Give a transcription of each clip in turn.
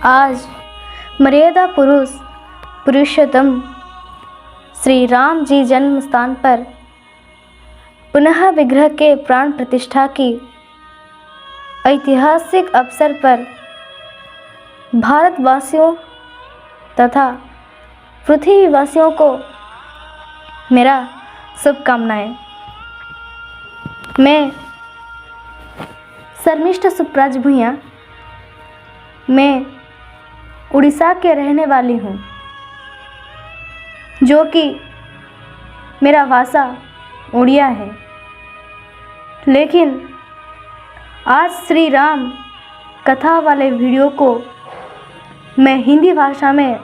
आज मर्यादा पुरुषोत्तम श्री राम जी जन्म स्थान पर पुनः विग्रह के प्राण प्रतिष्ठा की ऐतिहासिक अवसर पर भारतवासियों तथा पृथ्वीवासियों को मेरा शुभकामनाएं। मैं शर्मिष्ठा सुप्राज भूया, मैं उड़ीसा के रहने वाली हूँ, जो कि मेरा भाषा उड़िया है। लेकिन आज श्री राम कथा वाले वीडियो को मैं हिंदी भाषा में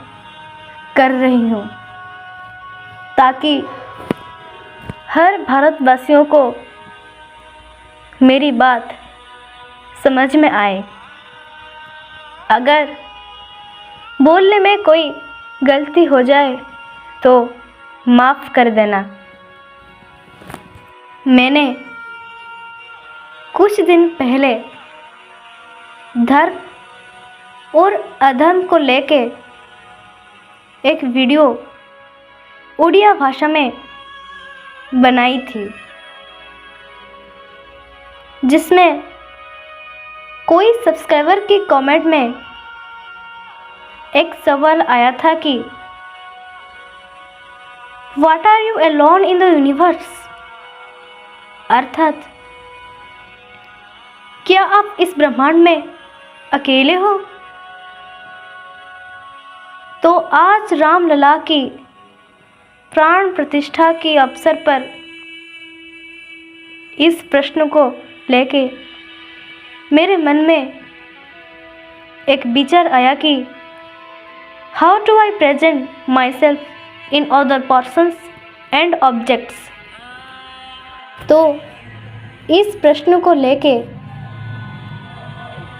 कर रही हूँ, ताकि हर भारतवासियों को मेरी बात समझ में आए। अगर बोलने में कोई गलती हो जाए तो माफ़ कर देना। मैंने कुछ दिन पहले धर्म और अधर्म को लेके एक वीडियो उड़िया भाषा में बनाई थी, जिसमें कोई सब्सक्राइबर की कमेंट में एक सवाल आया था कि what are you alone in the universe, अर्थात क्या आप इस ब्रह्मांड में अकेले हो। तो आज रामलला की प्राण प्रतिष्ठा के अवसर पर इस प्रश्न को लेके मेरे मन में एक विचार आया कि how do I present my self in other persons and objects. तो इस प्रश्न को लेके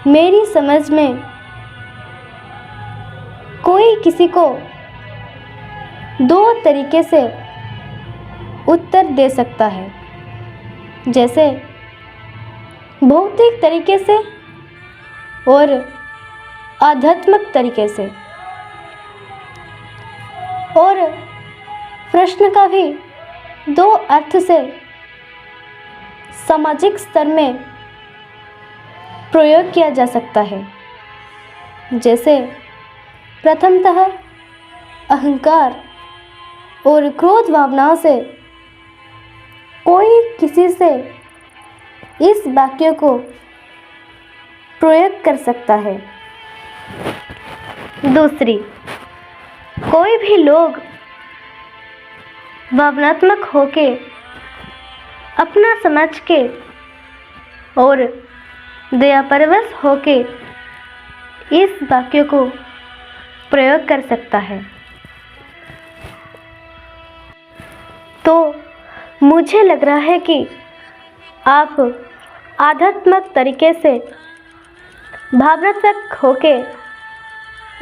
मेरी समझ में कोई किसी को दो तरीके से उत्तर दे सकता है, जैसे भौतिक तरीके से और आध्यात्मिक तरीके से। और प्रश्न का भी दो अर्थ से सामाजिक स्तर में प्रयोग किया जा सकता है, जैसे प्रथमतः अहंकार और क्रोध भावनाओं से कोई किसी से इस वाक्य को प्रयोग कर सकता है। दूसरी, कोई भी लोग भावनात्मक होके अपना समझ के और दयापरवश होके इस वाक्य को प्रयोग कर सकता है। तो मुझे लग रहा है कि आप आध्यात्मिक तरीके से भावनात्मक होके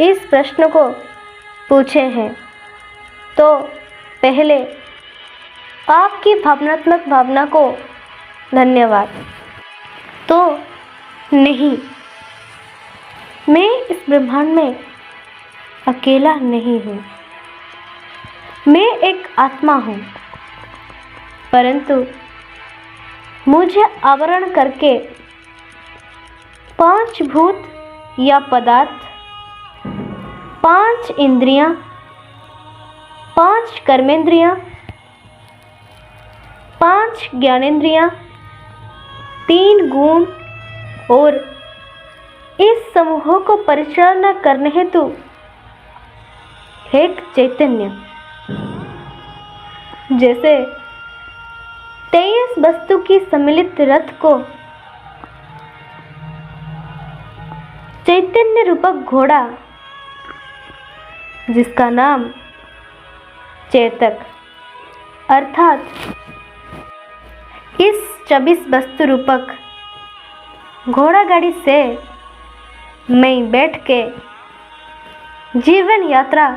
इस प्रश्न को पूछे हैं, तो पहले आपकी भावनात्मक भावना को धन्यवाद। तो नहीं, मैं इस ब्रह्मांड में अकेला नहीं हूँ। मैं एक आत्मा हूँ, परंतु मुझे आवरण करके पांच भूत या पदार्थ, पांच इंद्रियां, पांच कर्मेंद्रियां, पांच ज्ञानेंद्रियां, तीन गुण और इस समूहों को परिचालना करने हेतु एक चैतन्य, जैसे 23 वस्तु की सम्मिलित रथ को चैतन्य रूपक घोड़ा, जिसका नाम चेतक अर्थात इस 24 वस्तु रूपक घोड़ा गाड़ी से मैं बैठ के जीवन यात्रा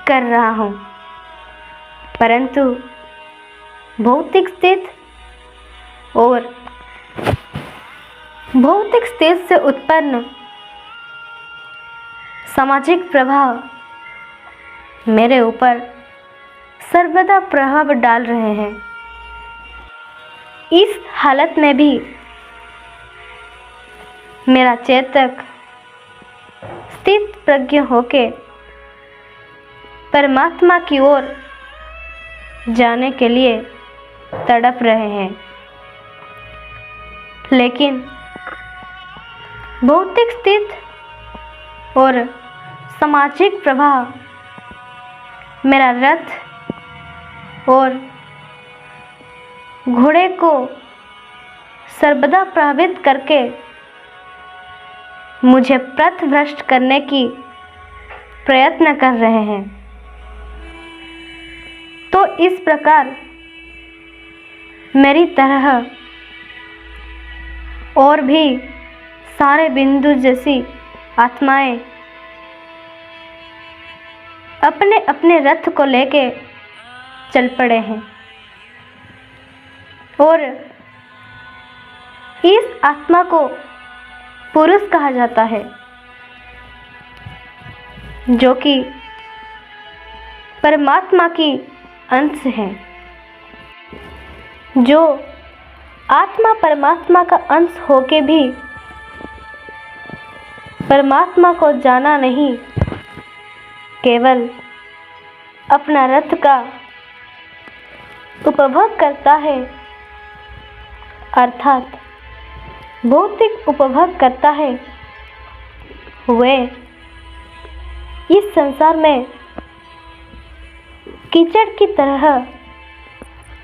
कर रहा हूँ, परंतु भौतिक स्थिति और भौतिक स्थिति से उत्पन्न सामाजिक प्रभाव मेरे ऊपर सर्वदा प्रभाव डाल रहे हैं। इस हालत में भी मेरा चेतक स्थित प्रज्ञ होके परमात्मा की ओर जाने के लिए तड़प रहे हैं, लेकिन भौतिक स्थिति और सामाजिक प्रभाव मेरा रथ और घोड़े को सर्वदा प्रभावित करके मुझे पथभ्रष्ट करने की प्रयत्न कर रहे हैं। तो इस प्रकार मेरी तरह और भी सारे बिंदु जैसी आत्माएं अपने अपने रथ को लेके चल पड़े हैं, और इस आत्मा को पुरुष कहा जाता है, जो कि परमात्मा की अंश है। जो आत्मा परमात्मा का अंश होके भी परमात्मा को जाना नहीं, केवल अपना रथ का उपभोग करता है, अर्थात भौतिक उपभोग करता है, वे इस संसार में कीचड़ की तरह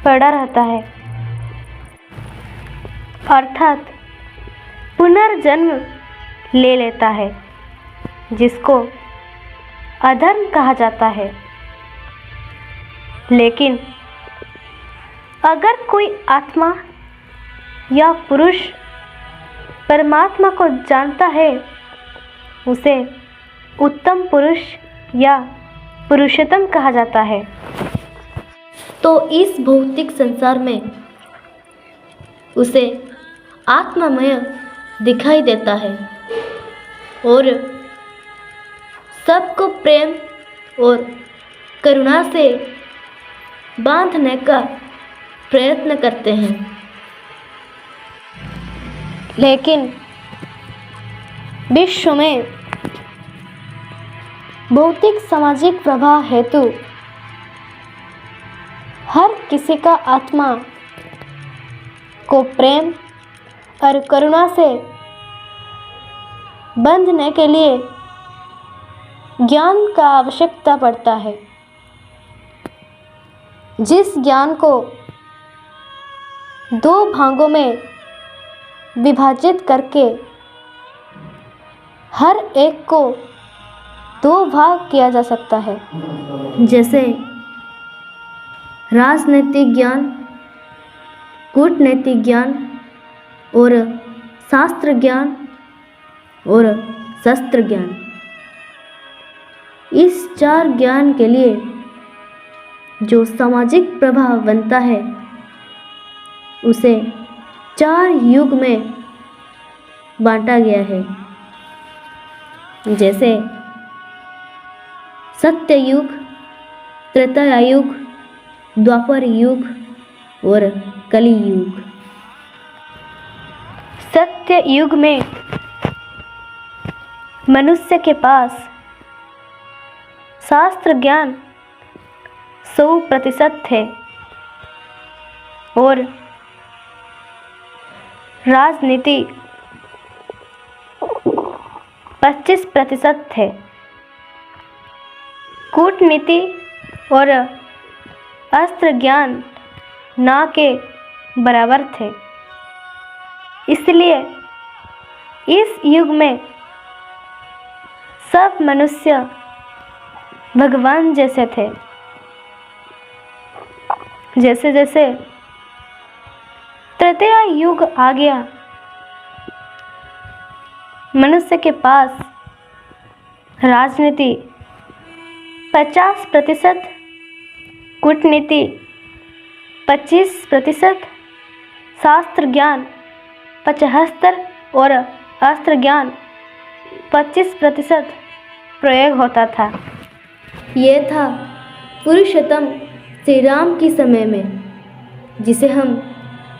पड़ा रहता है, अर्थात पुनर्जन्म ले लेता है, जिसको अधर्म कहा जाता है। लेकिन अगर कोई आत्मा या पुरुष परमात्मा को जानता है, उसे उत्तम पुरुष या पुरुषोत्तम कहा जाता है। तो इस भौतिक संसार में उसे आत्मामय दिखाई देता है और सबको प्रेम और करुणा से बांधने का प्रयत्न करते हैं। लेकिन विश्व में भौतिक सामाजिक प्रभाव हेतु हर किसी का आत्मा को प्रेम और करुणा से बांधने के लिए ज्ञान का आवश्यकता पड़ता है, जिस ज्ञान को दो भागों में विभाजित करके हर एक को दो भाग किया जा सकता है, जैसे राजनीतिक ज्ञान, कूटनीतिक ज्ञान और शास्त्र ज्ञान और शस्त्र ज्ञान। इस चार ज्ञान के लिए जो सामाजिक प्रभाव बनता है, उसे चार युग में बांटा गया है, जैसे सत्य युग, त्रेता युग, द्वापर युग और कली युग। सत्य युग में मनुष्य के पास शास्त्र ज्ञान 100% थे और राजनीति 25% थे। कूटनीति और अस्त्र ज्ञान ना के बराबर थे। इसलिए इस युग में सब मनुष्य भगवान जैसे थे। जैसे जैसे तृतीय युग आ गया, मनुष्य के पास राजनीति 50%, कूटनीति 25%, शास्त्र ज्ञान 75% और अस्त्र ज्ञान 25% प्रयोग होता था। ये था पुरुषोत्तम श्री राम के समय में, जिसे हम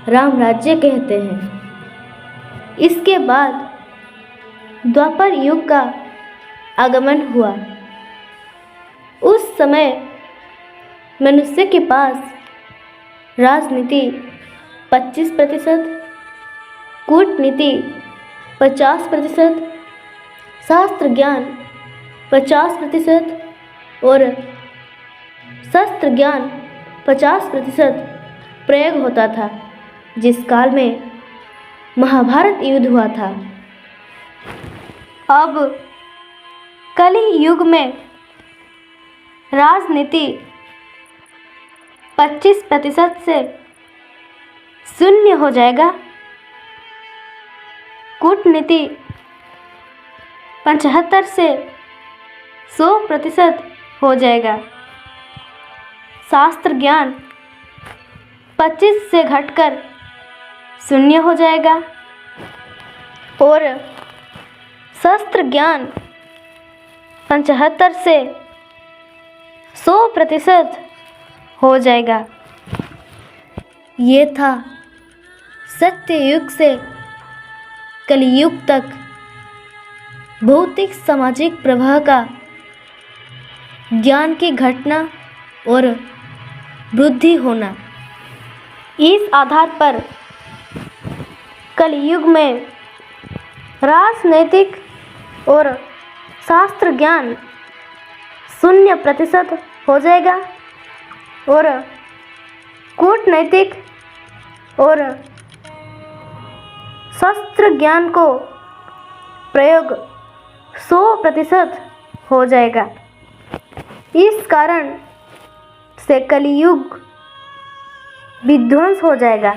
राम राज्य कहते हैं। इसके बाद द्वापर युग का आगमन हुआ। उस समय मनुष्य के पास राजनीति 25%, कूटनीति 50%, शास्त्र ज्ञान 50% और शस्त्र ज्ञान 50% प्रयोग होता था, जिस काल में महाभारत युद्ध हुआ था। अब कलि युग में राजनीति 25% से शून्य हो जाएगा, कूटनीति 75 से 100% हो जाएगा, शास्त्र ज्ञान 25 से घटकर शून्य हो जाएगा और शस्त्र ज्ञान 75 से 100% हो जाएगा। ये था सत्य युग से कलियुग तक भौतिक सामाजिक प्रवाह का ज्ञान की घटना और वृद्धि होना। इस आधार पर कलियुग में राजनैतिक और शास्त्र ज्ञान 0% हो जाएगा और कूटनैतिक और शस्त्र ज्ञान को प्रयोग 100% हो जाएगा। इस कारण से कलियुग विध्वंस हो जाएगा।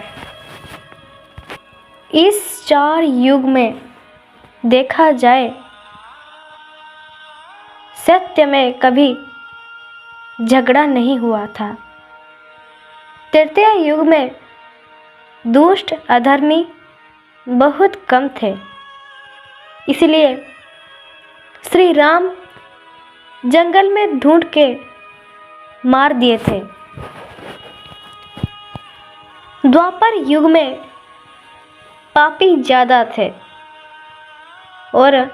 इस 4 युग में देखा जाए, सत्य में कभी झगड़ा नहीं हुआ था। तृतीय युग में दुष्ट अधर्मी बहुत कम थे, इसलिए श्री राम जंगल में ढूंढ के मार दिए थे। द्वापर युग में पापी ज़्यादा थे और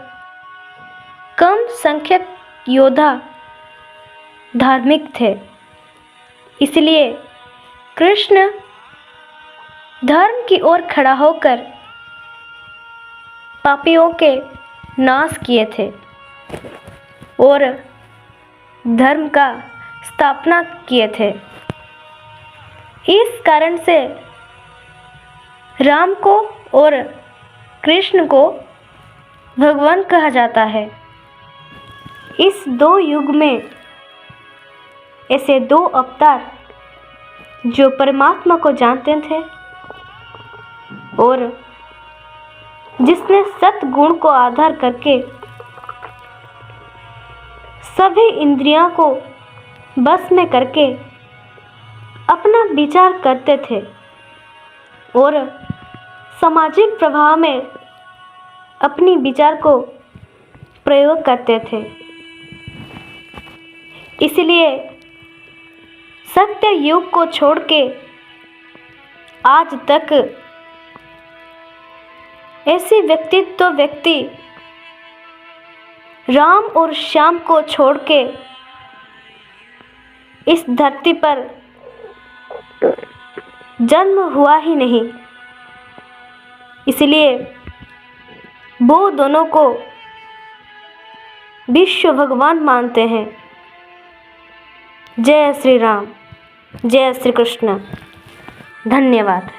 कम संख्यक योद्धा धार्मिक थे, इसलिए कृष्ण धर्म की ओर खड़ा होकर पापियों के नाश किए थे और धर्म का स्थापना किए थे। इस कारण से राम को और कृष्ण को भगवान कहा जाता है। इस 2 युग में ऐसे 2 अवतार जो परमात्मा को जानते थे और जिसने सत्गुण को आधार करके सभी इंद्रियों को बस में करके अपना विचार करते थे और सामाजिक प्रभाव में अपनी विचार को प्रयोग करते थे। इसलिए सत्य युग को छोड़ के आज तक ऐसे व्यक्ति राम और श्याम को छोड़ के इस धरती पर जन्म हुआ ही नहीं। इसलिए वो दोनों को विश्व भगवान मानते हैं। जय श्री राम, जय श्री कृष्ण। धन्यवाद।